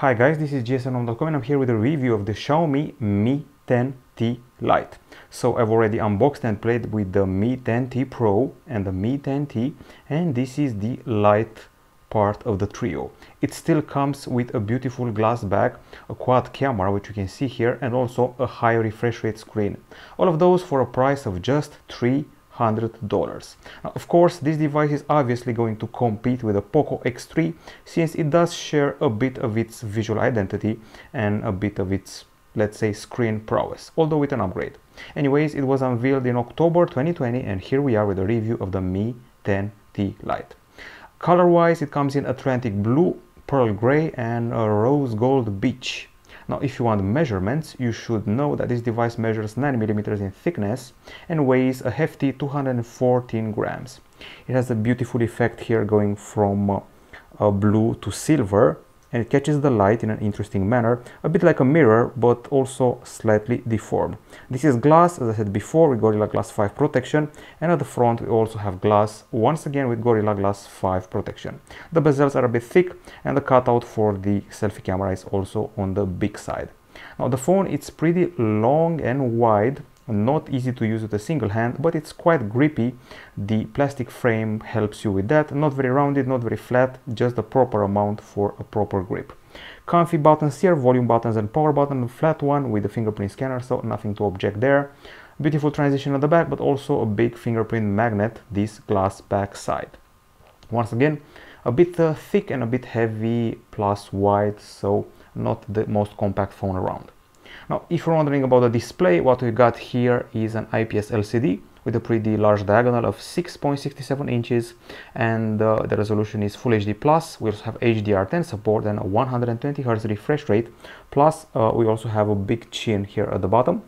Hi guys, this is gsnom.com and I'm here with a review of the Xiaomi Mi 10T Lite. So I've already unboxed and played with the Mi 10T Pro and the Mi 10T, and this is the Lite part of the trio. It still comes with a beautiful glass back, a quad camera which you can see here, and also a high refresh rate screen. All of those for a price of just $300. Now, of course, this device is obviously going to compete with the Poco X3 since it does share a bit of its visual identity and a bit of its, let's say, screen prowess, although with an upgrade. Anyways, it was unveiled in October 2020 and here we are with a review of the Mi 10T Lite. Color-wise, it comes in Atlantic blue, pearl gray and a rose gold beige. Now, if you want measurements, you should know that this device measures 9mm in thickness and weighs a hefty 214 grams. It has a beautiful effect here going from blue to silver, and it catches the light in an interesting manner, a bit like a mirror, but also slightly deformed. This is glass, as I said before, with Gorilla Glass 5 protection, and at the front we also have glass, once again with Gorilla Glass 5 protection. The bezels are a bit thick, and the cutout for the selfie camera is also on the big side. Now the phone, it's pretty long and wide, not easy to use with a single hand, but it's quite grippy. The plastic frame helps you with that. Not very rounded, not very flat, just the proper amount for a proper grip. Comfy buttons here, volume buttons and power button, a flat one with the fingerprint scanner, so nothing to object there. Beautiful transition at the back, but also a big fingerprint magnet, this glass back side. Once again, a bit thick and a bit heavy plus wide, so not the most compact phone around. Now, if you're wondering about the display, what we got here is an IPS LCD with a pretty large diagonal of 6.67 inches, and the resolution is Full HD+. We also have HDR10 support and a 120Hz refresh rate, plus we also have a big chin here at the bottom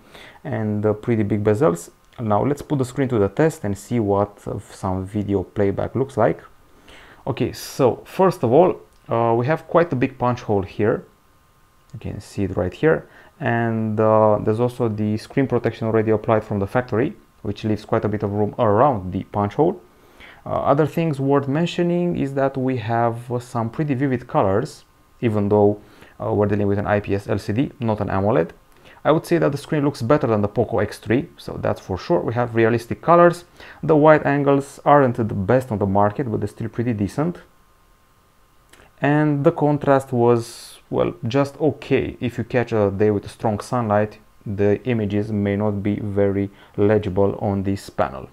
and pretty big bezels. Now let's put the screen to the test and see what some video playback looks like. Okay, so first of all, we have quite a big punch hole here. You can see it right here. And there's also the screen protection already applied from the factory, which leaves quite a bit of room around the punch hole. Other things worth mentioning is that we have some pretty vivid colors, even though we're dealing with an IPS LCD, not an AMOLED. I would say that the screen looks better than the Poco X3, so that's for sure. We have realistic colors. The wide angles aren't the best on the market, but they're still pretty decent. And the contrast was, well, just okay. If you catch a day with strong sunlight, the images may not be very legible on this panel.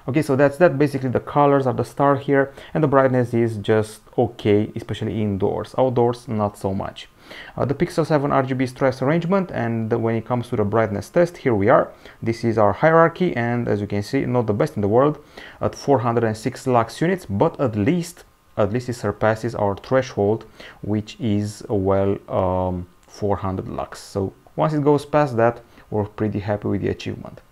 Okay, so that's that. Basically the colors are the star here, and the brightness is just okay, especially indoors. Outdoors, not so much. The pixels have an RGB stripes arrangement, and when it comes to the brightness test, here we are. This is our hierarchy, and as you can see, not the best in the world at 406 lux units, but at least it surpasses our threshold, which is, well, 400 lux. So once it goes past that, we're pretty happy with the achievement.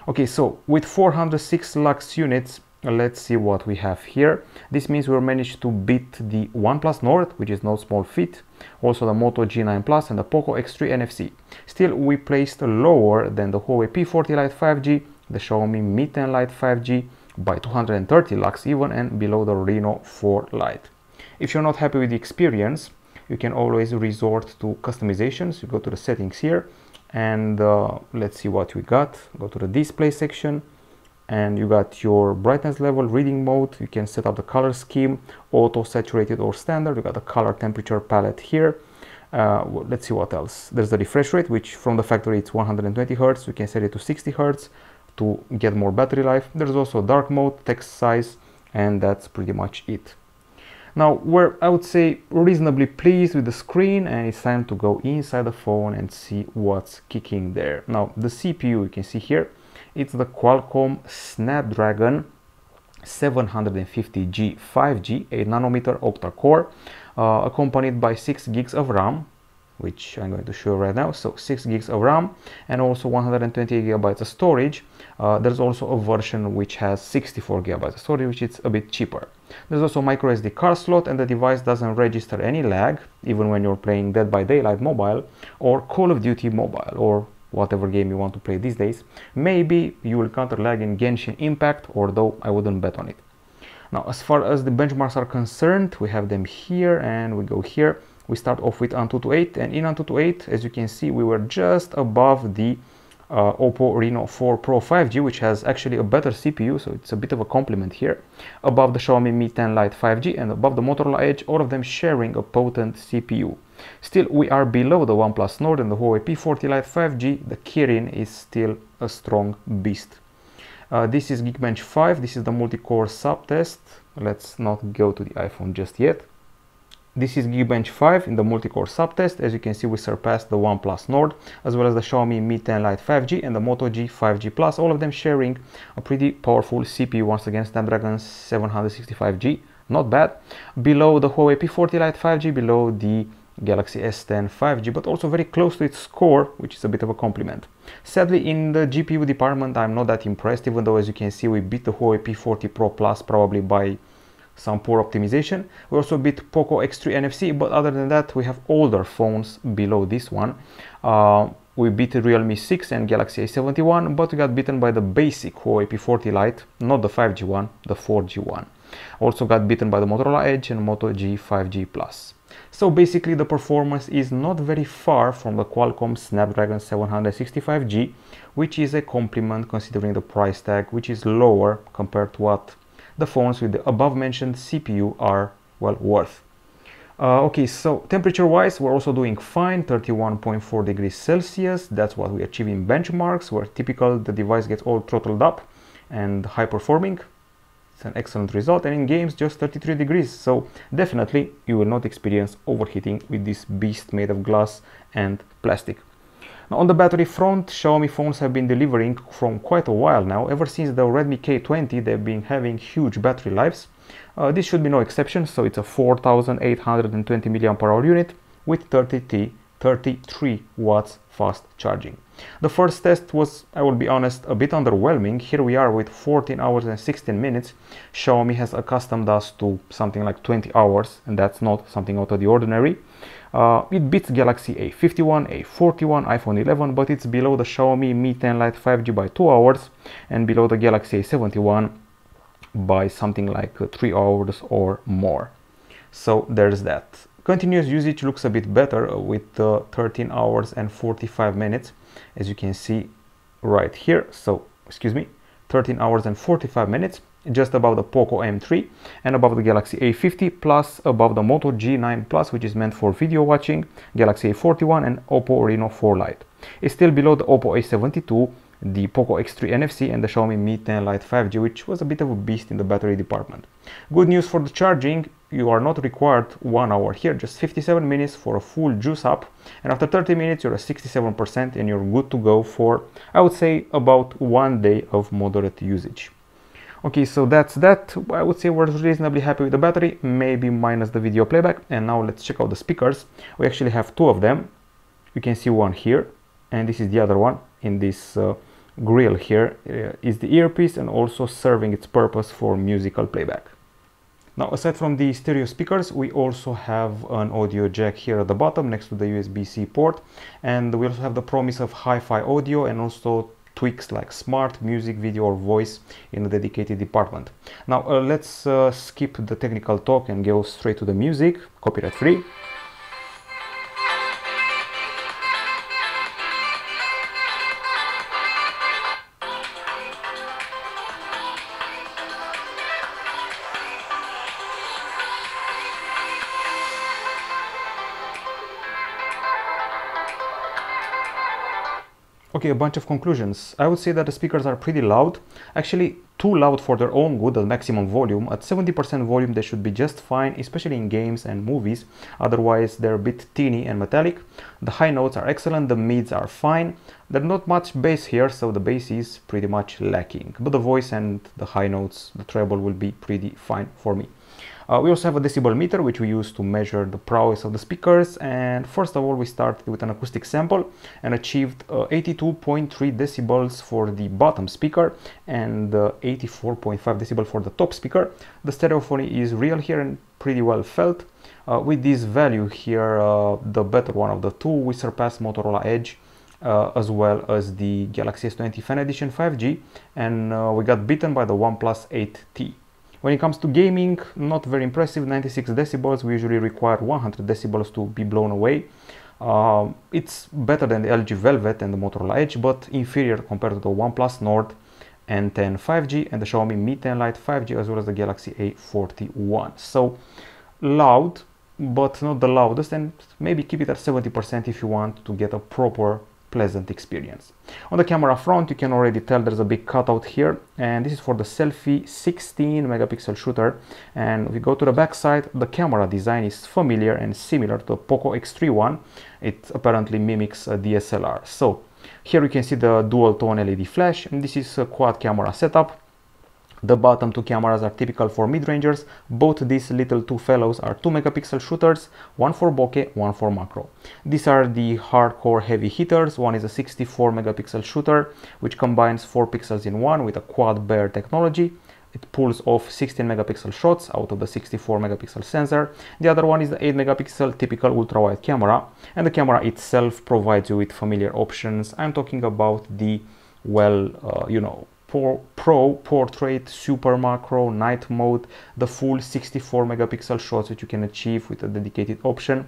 Okay, so with 406 lux units, let's see what we have here. This means we managed to beat the OnePlus Nord, which is no small feat, also the Moto G9 Plus and the Poco X3 NFC. Still, we placed lower than the Huawei P40 Lite 5G, the Xiaomi Mi 10 Lite 5G, by 230 lux even, and below the Reno 4 Lite. If you're not happy with the experience, you can always resort to customizations. You go to the settings here, and let's see what we got. Go to the display section, and you got your brightness level, reading mode. You can set up the color scheme, auto, saturated or standard. You got the color temperature palette here. Let's see what else. There's the refresh rate, which from the factory it's 120 Hz. You can set it to 60 Hz to get more battery life. There's also dark mode, text size, and that's pretty much it. Now we're, I would say, reasonably pleased with the screen, and it's time to go inside the phone and see what's kicking there. Now the CPU, you can see here, it's the Qualcomm Snapdragon 750G 5G 8nm octa-core, accompanied by 6 gigs of RAM, which I'm going to show right now. So 6 gigs of RAM and also 128 gigabytes of storage. There's also a version which has 64 gigabytes of storage, which is a bit cheaper. There's also microSD card slot, and the device doesn't register any lag, even when you're playing Dead by Daylight mobile or Call of Duty mobile or whatever game you want to play these days. Maybe you will encounter lag in Genshin Impact, although I wouldn't bet on it. Now, as far as the benchmarks are concerned, we have them here and we go here. we start off with Antutu 8, and in Antutu 8, as you can see, we were just above the Oppo Reno 4 Pro 5G, which has actually a better CPU, so it's a bit of a compliment here, above the Xiaomi Mi 10 Lite 5G, and above the Motorola Edge, all of them sharing a potent CPU. Still, we are below the OnePlus Nord and the Huawei P40 Lite 5G. The Kirin is still a strong beast. This is Geekbench 5, this is the multi-core subtest. Let's not go to the iPhone just yet. This is Geekbench 5 in the multi-core subtest. As you can see, we surpassed the OnePlus Nord, as well as the Xiaomi Mi 10 Lite 5G and the Moto G 5G Plus, all of them sharing a pretty powerful CPU, once again Snapdragon 765G, not bad. Below the Huawei P40 Lite 5G, below the Galaxy S10 5G, but also very close to its score, which is a bit of a compliment. Sadly, in the GPU department, I'm not that impressed, even though, as you can see, we beat the Huawei P40 Pro Plus probably by some poor optimization. We also beat Poco X3 NFC, but other than that, we have older phones below this one. We beat the Realme 6 and Galaxy A71, but we got beaten by the basic Huawei P40 Lite, not the 5G one, the 4G one. Also got beaten by the Motorola Edge and Moto G 5G Plus. So basically the performance is not very far from the Qualcomm Snapdragon 765G, which is a compliment considering the price tag, which is lower compared to what the phones with the above mentioned CPU are, well, worth. Okay, so temperature wise, we're also doing fine, 31.4 degrees Celsius. That's what we achieve in benchmarks, where typical the device gets all throttled up and high performing. It's an excellent result. And in games, just 33 degrees. So definitely you will not experience overheating with this beast made of glass and plastic. Now, on the battery front, Xiaomi phones have been delivering from quite a while now. Ever since the Redmi K20, they've been having huge battery lives. This should be no exception, so it's a 4820 mAh unit with 33 watts fast charging. The first test was, I will be honest, a bit underwhelming. Here we are with 14 hours and 16 minutes. Xiaomi has accustomed us to something like 20 hours, and that's not something out of the ordinary. It beats Galaxy A51, A41, iPhone 11, but it's below the Xiaomi Mi 10 Lite 5G by 2 hours and below the Galaxy A71 by something like 3 hours or more. So there's that. Continuous usage looks a bit better with 13 hours and 45 minutes, as you can see right here. So, excuse me, 13 hours and 45 minutes, just above the Poco M3 and above the Galaxy A50, plus above the Moto G9 Plus, which is meant for video watching, Galaxy A41 and Oppo Reno 4 Lite. It's still below the Oppo A72, the Poco X3 NFC and the Xiaomi Mi 10 Lite 5G, which was a bit of a beast in the battery department. Good news for the charging, you are not required 1 hour here, just 57 minutes for a full juice up, and after 30 minutes you're at 67% and you're good to go for, I would say, about 1 day of moderate usage. Okay, so that's that. I would say we're reasonably happy with the battery, maybe minus the video playback. And now let's check out the speakers. We actually have two of them. You can see one here, and this is the other one in this grill here. Is the earpiece and also serving its purpose for musical playback. Now, aside from the stereo speakers, we also have an audio jack here at the bottom next to the USB-C port, and we also have the promise of hi-fi audio and also tweaks like smart music, video or voice in a dedicated department. Now let's skip the technical talk and go straight to the music, copyright free. Okay, a bunch of conclusions. I would say that the speakers are pretty loud, actually too loud for their own good at maximum volume. At 70% volume they should be just fine, especially in games and movies. Otherwise they're a bit teeny and metallic. The high notes are excellent, the mids are fine. There's not much bass here, so the bass is pretty much lacking. But the voice and the high notes, the treble, will be pretty fine for me. We also have a decibel meter, which we use to measure the prowess of the speakers. And first of all, we started with an acoustic sample and achieved 82.3 decibels for the bottom speaker and 84.5 decibel for the top speaker. The stereophony is real here and pretty well felt. With this value here, the better one of the two, we surpassed Motorola Edge as well as the Galaxy S20 Fan Edition 5G, and we got beaten by the OnePlus 8T. When it comes to gaming, not very impressive, 96 decibels. We usually require 100 decibels to be blown away. It's better than the LG Velvet and the Motorola Edge, but inferior compared to the OnePlus Nord N10 5G and the Xiaomi Mi 10 Lite 5G, as well as the Galaxy A41. So loud, but not the loudest, and maybe keep it at 70% if you want to get a proper pleasant experience. On the camera front, you can already tell there's a big cutout here, and this is for the selfie 16 megapixel shooter. And if we go to the back side, the camera design is familiar and similar to the Poco X3 one. It apparently mimics a DSLR. So here you can see the dual tone LED flash, and this is a quad camera setup. The bottom two cameras are typical for mid-rangers. Both these little two fellows are 2 megapixel shooters, one for bokeh, one for macro. These are the hardcore heavy hitters. One is a 64 megapixel shooter, which combines 4 pixels in one with a quad Bayer technology. It pulls off 16 megapixel shots out of the 64 megapixel sensor. The other one is the 8 megapixel typical ultra-wide camera, and the camera itself provides you with familiar options. I'm talking about the, well, Pro, Portrait, Super Macro, Night Mode, the full 64 megapixel shots which you can achieve with a dedicated option,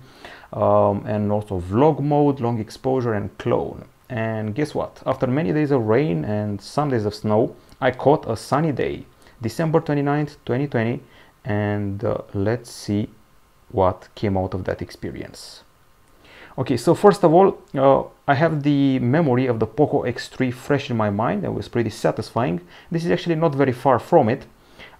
and also Vlog Mode, Long Exposure, and Clone. And guess what? After many days of rain and some days of snow, I caught a sunny day, December 29th, 2020, and let's see what came out of that experience. Okay, so first of all, I have the memory of the Poco X3 fresh in my mind. It was pretty satisfying. This is actually not very far from it.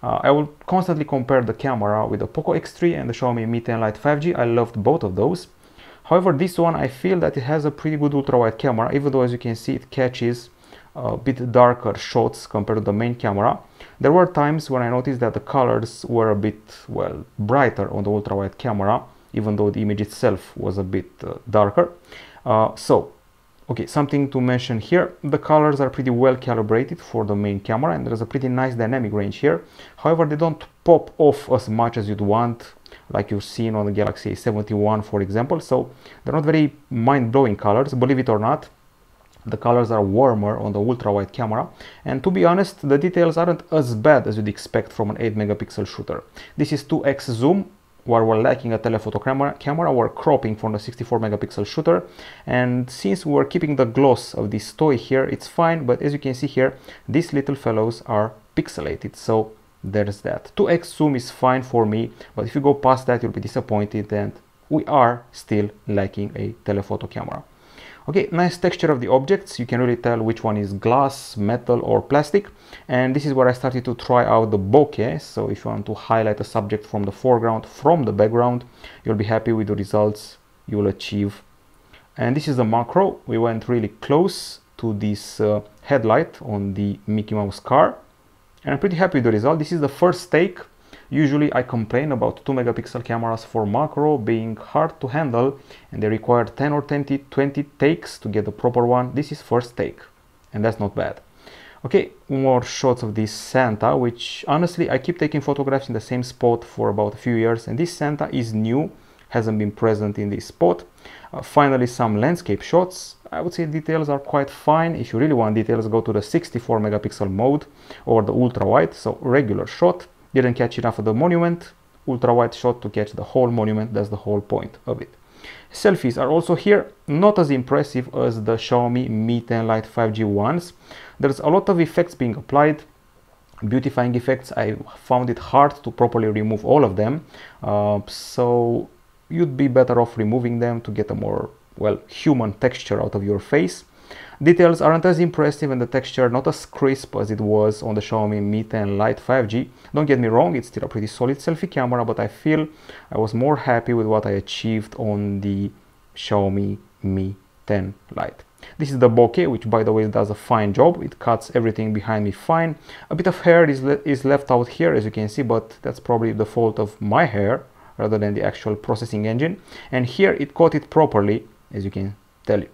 I will constantly compare the camera with the Poco X3 and the Xiaomi Mi 10 Lite 5G. I loved both of those. However, this one, I feel that it has a pretty good ultra-wide camera, even though, as you can see, it catches a bit darker shots compared to the main camera. There were times when I noticed that the colors were a bit, well, brighter on the ultra-wide camera, even though the image itself was a bit darker. Okay, something to mention here, the colors are pretty well calibrated for the main camera, and there's a pretty nice dynamic range here. However, they don't pop off as much as you'd want, like you've seen on the Galaxy A71, for example. So they're not very mind-blowing colors, believe it or not. The colors are warmer on the ultra-wide camera, and to be honest, the details aren't as bad as you'd expect from an 8 megapixel shooter. This is 2x zoom, where we're lacking a telephoto camera, we're cropping from the 64 megapixel shooter, and since we're keeping the gloss of this toy here, it's fine. But as you can see here, these little fellows are pixelated, so there's that. 2x zoom is fine for me, but if you go past that, you'll be disappointed, and we are still lacking a telephoto camera. Okay, nice texture of the objects. You can really tell which one is glass, metal, or plastic. And this is where I started to try out the bokeh. So if you want to highlight a subject from the foreground, from the background, you'll be happy with the results you will achieve. And this is the macro. We went really close to this headlight on the Mickey Mouse car, and I'm pretty happy with the result. This is the first take. Usually I complain about 2 megapixel cameras for macro being hard to handle, and they require 10 or 20 takes to get the proper one. This is first take, and that's not bad. Okay, more shots of this Santa, which honestly I keep taking photographs in the same spot for about a few years, and this Santa is new, hasn't been present in this spot. Finally, some landscape shots. I would say details are quite fine. If you really want details, go to the 64 megapixel mode or the ultra wide. So regular shot. Didn't catch enough of the monument, ultra wide shot to catch the whole monument. That's the whole point of it. Selfies are also here, not as impressive as the Xiaomi Mi 10 Lite 5G ones. There's a lot of effects being applied, beautifying effects. I found it hard to properly remove all of them, so you'd be better off removing them to get a more, well, human texture out of your face. Details aren't as impressive, and the texture not as crisp as it was on the Xiaomi Mi 10 Lite 5G. Don't get me wrong, it's still a pretty solid selfie camera, but I feel I was more happy with what I achieved on the Xiaomi Mi 10 Lite. This is the bokeh, which by the way does a fine job. It cuts everything behind me fine. A bit of hair is left out here, as you can see, but that's probably the fault of my hair rather than the actual processing engine. And here it caught it properly, as you can tell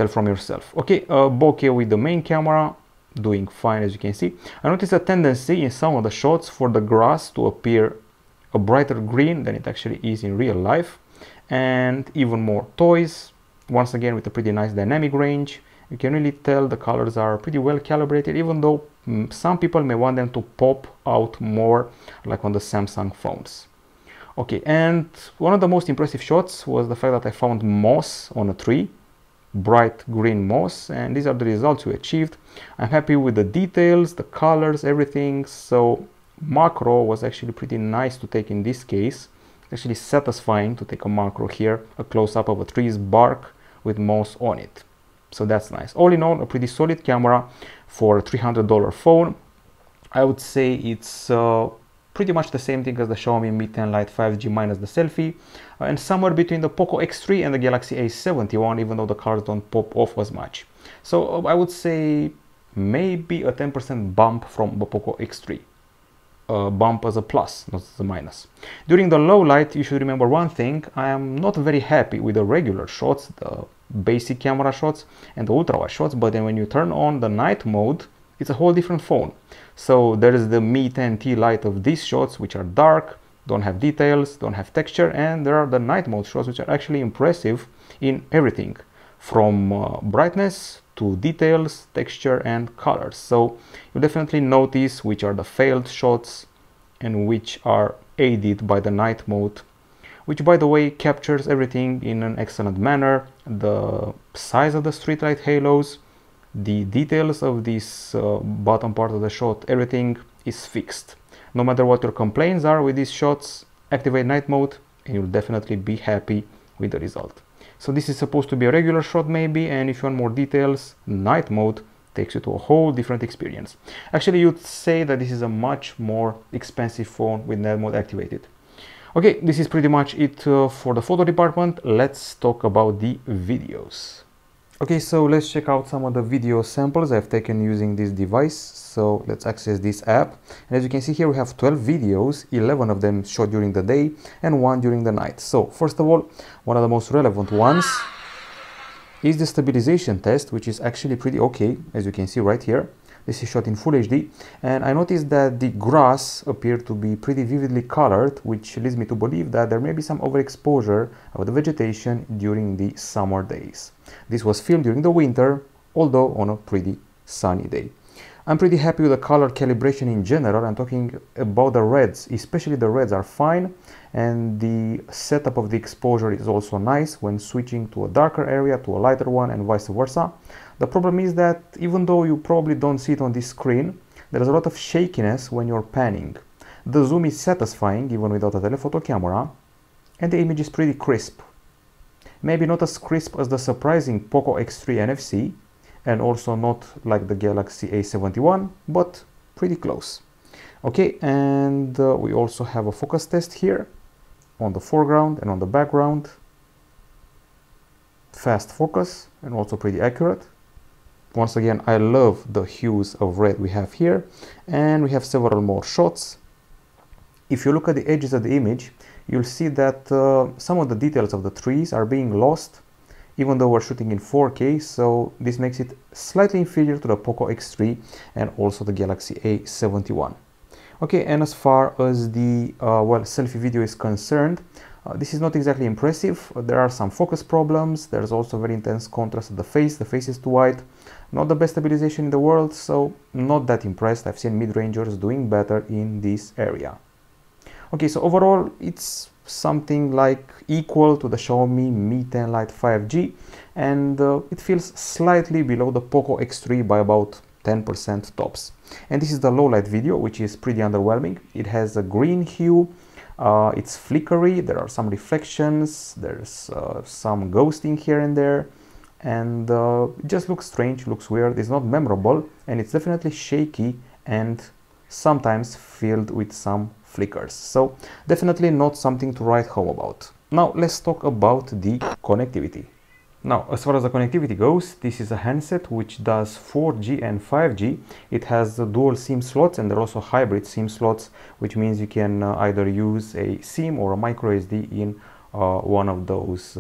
from yourself. Okay, bokeh with the main camera, doing fine, as you can see. I noticed a tendency in some of the shots for the grass to appear a brighter green than it actually is in real life. And even more toys, once again with a pretty nice dynamic range, You can really tell the colors are pretty well calibrated, even though some people may want them to pop out more like on the Samsung phones. Okay, and one of the most impressive shots was the fact that I found moss on a tree, bright green moss, and these are the results we achieved. I'm happy with the details, the colors, everything. So macro was actually pretty nice to take in this case. Actually satisfying to take a macro here, a close-up of a tree's bark with moss on it. So that's nice. All in all, a pretty solid camera for a $300 phone. I would say it's pretty much the same thing as the Xiaomi Mi 10 Lite 5G minus the selfie, and somewhere between the Poco X3 and the Galaxy A71, even though the colors don't pop off as much. So I would say maybe a 10% bump from the Poco X3. Bump as a plus, not as a minus. During the low light, you should remember one thing: I am not very happy with the regular shots, the basic camera shots and the ultra wide shots, but then when you turn on the night mode, it's a whole different phone. So there is the Mi 10T Lite of these shots, which are dark, don't have details, don't have texture, and there are the night mode shots, which are actually impressive in everything, from brightness to details, texture and colors. So you definitely notice which are the failed shots and which are aided by the night mode, which by the way captures everything in an excellent manner. The size of the streetlight halos, the details of this bottom part of the shot, everything is fixed. No matter what your complaints are with these shots, activate night mode and you'll definitely be happy with the result. So this is supposed to be a regular shot maybe, and if you want more details, night mode takes you to a whole different experience. Actually, you'd say that this is a much more expensive phone with night mode activated. Okay, this is pretty much it for the photo department. Let's talk about the videos. Okay, so let's check out some of the video samples I've taken using this device. So let's access this app. And as you can see here, we have 12 videos, 11 of them shot during the day and 1 during the night. So first of all, one of the most relevant ones is the stabilization test, which is actually pretty okay, as you can see right here. This is shot in Full HD, and I noticed that the grass appeared to be pretty vividly colored, which leads me to believe that there may be some overexposure of the vegetation during the summer days. This was filmed during the winter, although on a pretty sunny day. I'm pretty happy with the color calibration in general. I'm talking about the reds, especially the reds are fine, and the setup of the exposure is also nice when switching to a darker area to a lighter one and vice versa. The problem is that even though you probably don't see it on this screen, there is a lot of shakiness when you're panning. The zoom is satisfying even without a telephoto camera, and the image is pretty crisp. Maybe not as crisp as the surprising Poco X3 NFC, and also not like the Galaxy A71, but pretty close. Okay, and we also have a focus test here on the foreground and on the background. Fast focus and also pretty accurate. Once again, I love the hues of red we have here, and we have several more shots. If you look at the edges of the image, you'll see that some of the details of the trees are being lost, even though we're shooting in 4K, so this makes it slightly inferior to the Poco X3 and also the Galaxy A71. Okay, and as far as the selfie video is concerned, this is not exactly impressive. There are some focus problems. There's also very intense contrast of the face. The face is too white. Not the best stabilization in the world, so not that impressed. I've seen mid-rangers doing better in this area. Okay, so overall, it's something like equal to the Xiaomi Mi 10 Lite 5G, and it feels slightly below the Poco X3 by about 10% tops. And this is the low light video, which is pretty underwhelming. It has a green hue, it's flickery, there are some reflections, there's some ghosting here and there, and it just looks strange, looks weird, it's not memorable, and it's definitely shaky and sometimes filled with some flickers. So definitely not something to write home about. Now let's talk about the connectivity. Now, as far as the connectivity goes, this is a handset which does 4G and 5G. It has dual SIM slots, and there are also hybrid SIM slots, which means you can either use a SIM or a microSD in one of those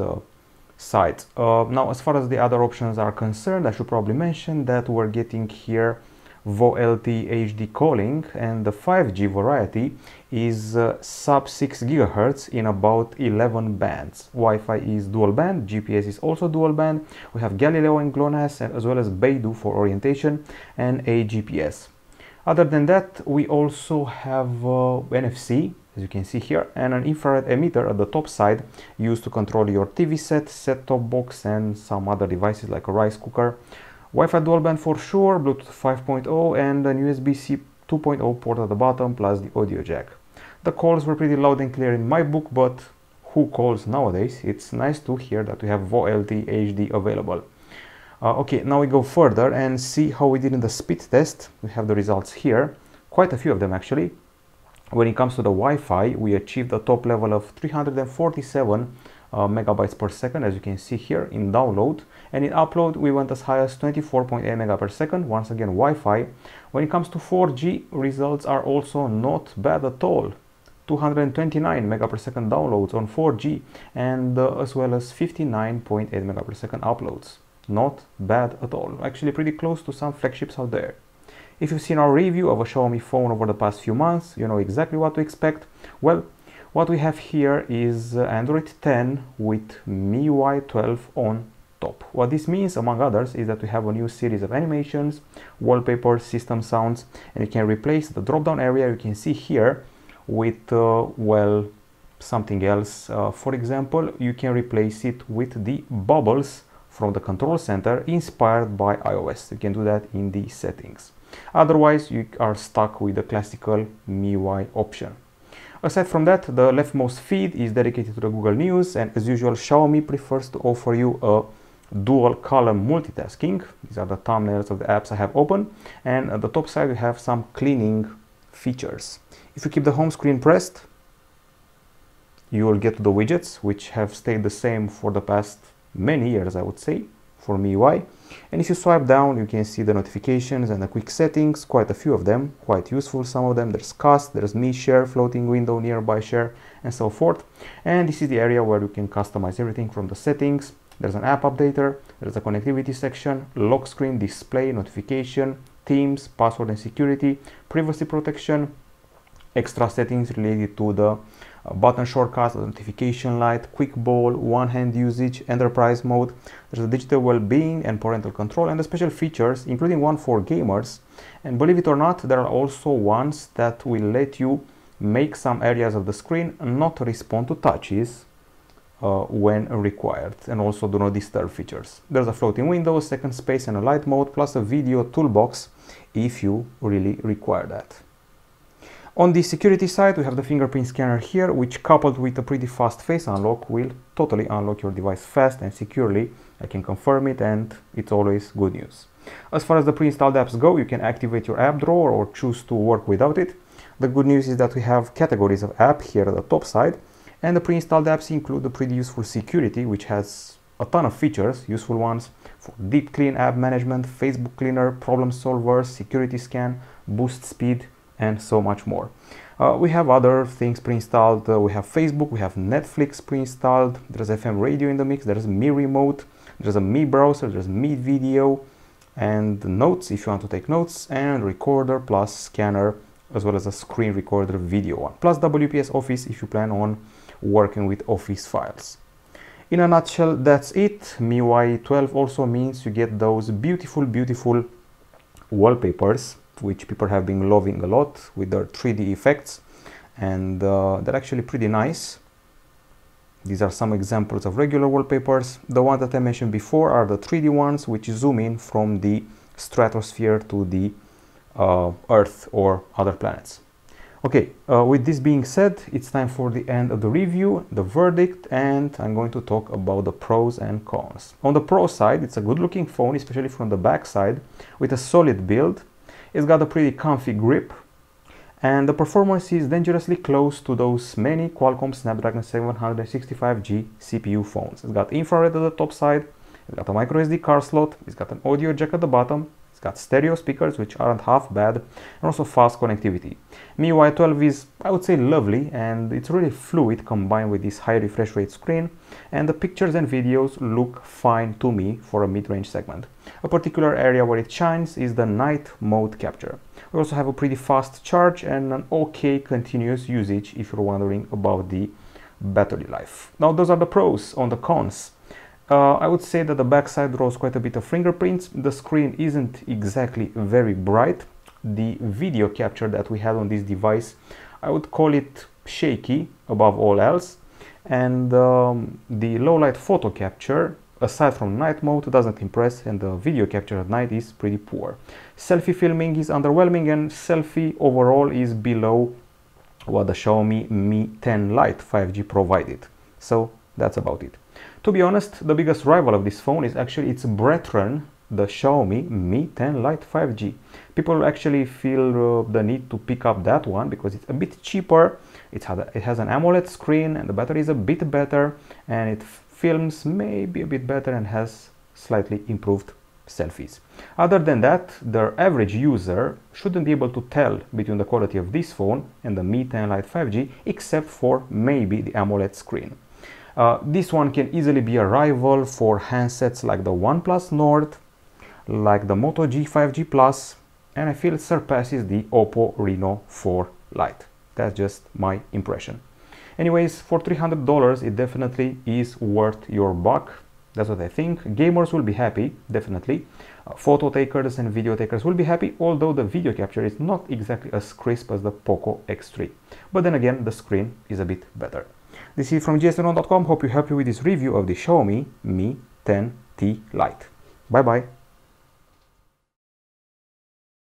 sides. Now, as far as the other options are concerned, I should probably mention that we're getting here VoLTE HD calling, and the 5G variety is sub 6 GHz in about 11 bands. Wi-Fi is dual band, GPS is also dual band. We have Galileo and GLONASS, as well as Beidou for orientation, and a GPS. Other than that, we also have NFC, as you can see here, and an infrared emitter at the top side used to control your TV set-top box, and some other devices like a rice cooker. Wi-Fi dual band for sure, Bluetooth 5.0, and an USB-C 2.0 port at the bottom, plus the audio jack. The calls were pretty loud and clear in my book, but who calls nowadays? It's nice to hear that we have VoLTE HD available. Okay, now we go further and see how we did in the speed test. We have the results here, quite a few of them actually. When it comes to the Wi-Fi, we achieved a top level of 347 megabytes per second, as you can see here in download, and in upload we went as high as 24.8 mega per second. Once again, Wi-Fi. When it comes to 4G, results are also not bad at all. 229 mega per second downloads on 4G, and as well as 59.8 mega per second uploads. Not bad at all, actually pretty close to some flagships out there. If you've seen our review of a Xiaomi phone over the past few months, you know exactly what to expect. Well, what we have here is Android 10 with MIUI 12 on top. What this means, among others, is that we have a new series of animations, wallpapers, system sounds, and you can replace the drop-down area you can see here with, well, something else. For example, you can replace it with the bubbles from the control center inspired by iOS. You can do that in the settings. Otherwise, you are stuck with the classical MIUI option. Aside from that, the leftmost feed is dedicated to the Google News, and as usual, Xiaomi prefers to offer you a dual column multitasking. These are the thumbnails of the apps I have open, and at the top side we have some cleaning features. If you keep the home screen pressed, you will get to the widgets, which have stayed the same for the past many years, I would say, for MIUI. And if you swipe down, you can see the notifications and the quick settings, quite a few of them, quite useful, some of them. There's cast, there's Mi Share, floating window, nearby share, and so forth. And this is the area where you can customize everything from the settings. There's an app updater, there's a connectivity section, lock screen, display, notification, themes, password and security, privacy protection, extra settings related to the button shortcuts, notification light, quick ball, one-hand usage, enterprise mode. There's a digital well-being and parental control, and the special features, including one for gamers. And believe it or not, there are also ones that will let you make some areas of the screen not respond to touches when required, and also do not disturb features. There's a floating window, second space, and a light mode, plus a video toolbox if you really require that. On the security side, we have the fingerprint scanner here, which coupled with a pretty fast face unlock will totally unlock your device fast and securely. I can confirm it, and it's always good news. As far as the pre-installed apps go, you can activate your app drawer or choose to work without it. The good news is that we have categories of app here at the top side, and the pre-installed apps include the pretty useful security, which has a ton of features, useful ones for deep clean app management, Facebook cleaner, problem solvers, security scan, boost speed, and so much more. We have other things pre-installed. We have Facebook, we have Netflix pre-installed, there's FM radio in the mix, there's Mi Remote, there's a Mi browser, there's Mi Video, and notes if you want to take notes, and recorder plus scanner, as well as a screen recorder video one, plus WPS Office if you plan on working with Office files. In a nutshell, that's it. MIUI 12 also means you get those beautiful wallpapers, which people have been loving a lot with their 3D effects, and they're actually pretty nice. These are some examples of regular wallpapers. The ones that I mentioned before are the 3D ones, which zoom in from the stratosphere to the Earth or other planets. Okay, with this being said, it's time for the end of the review, the verdict, and I'm going to talk about the pros and cons. On the pro side, it's a good looking phone, especially from the back side, with a solid build. It's got a pretty comfy grip, and the performance is dangerously close to those many Qualcomm Snapdragon 765G CPU phones. It's got infrared at the top side, it's got a microSD card slot, it's got an audio jack at the bottom, it's It's got stereo speakers, which aren't half bad, and also fast connectivity. MIUI 12 is, I would say, lovely, and it's really fluid combined with this high refresh rate screen, and the pictures and videos look fine to me for a mid-range segment. A particular area where it shines is the night mode capture. We also have a pretty fast charge and an okay continuous usage if you're wondering about the battery life. Now, those are the pros. On the cons, I would say that the backside draws quite a bit of fingerprints. The screen isn't exactly very bright. The video capture that we had on this device, I would call it shaky above all else. And the low light photo capture, aside from night mode, doesn't impress, and the video capture at night is pretty poor. Selfie filming is underwhelming, and selfie overall is below what the Xiaomi Mi 10 Lite 5G provided. So that's about it. To be honest, the biggest rival of this phone is actually its brethren, the Xiaomi Mi 10 Lite 5G. People actually feel the need to pick up that one because it's a bit cheaper, it has an AMOLED screen, and the battery is a bit better, and it films maybe a bit better and has slightly improved selfies. Other than that, the average user shouldn't be able to tell between the quality of this phone and the Mi 10 Lite 5G, except for maybe the AMOLED screen. This one can easily be a rival for handsets like the OnePlus Nord, like the Moto G 5G Plus, and I feel it surpasses the Oppo Reno 4 Lite. That's just my impression. Anyways, for $300, it definitely is worth your buck. That's what I think. Gamers will be happy, definitely. Photo takers and video takers will be happy, although the video capture is not exactly as crisp as the Poco X3. But then again, the screen is a bit better. This is from gsn.com. Hope you happy with this review of the Xiaomi Mi 10T Lite. Bye bye.